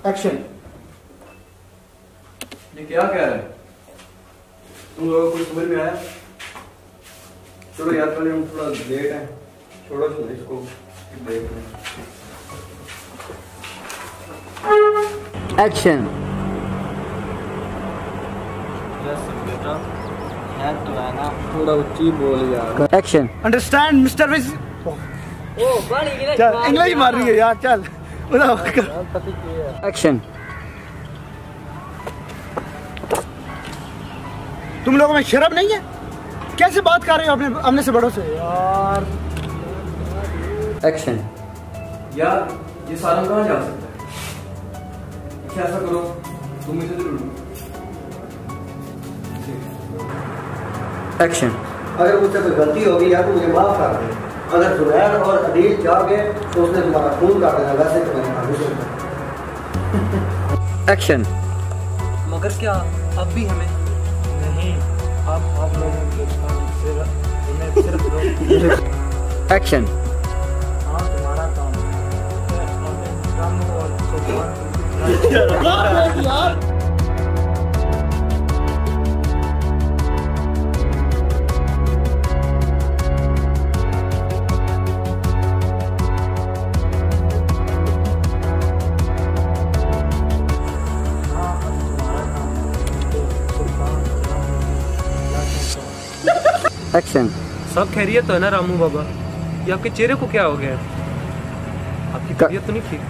Action. ये क्या कह रहे हैं तुम लोगों को? कुछ समझ में आया? चलो यार कल हम थोड़ा लेट है, छोड़ो इसको देख लें। एक्शन। बेटा यार तो है ना, थोड़ा ऊंची बोल यार। एक्शन। Understand mister Vij. ओ बड़ी इंग्लिश मार रही है यार, चल एक्शन। तुम लोगों में शर्म नहीं है? कैसे बात कर रहे हो अपने से बड़ों से यार? एक्शन। यार ये सालन कहाँ जा सकता है? क्या ऐसा करो तुम इसे जरूर लो। एक्शन। अगर मुझसे कोई गलती होगी या तो मुझे माफ कर दे। अगर जुबैर और अदील जाओगे तो उसने तुम्हारा खून कर देना। वैसे तो मैंने आगे सोचा। एक्शन। मगर क्या अब भी हमें नहीं, आप लोगों के सिर्फ एक्शन। हाँ तुम्हारा काम यार एक्शन। सब खैरियत तो है ना रामू बाबा? ये आपके चेहरे को क्या हो गया? आपकी तबीयत तो नहीं ठीक?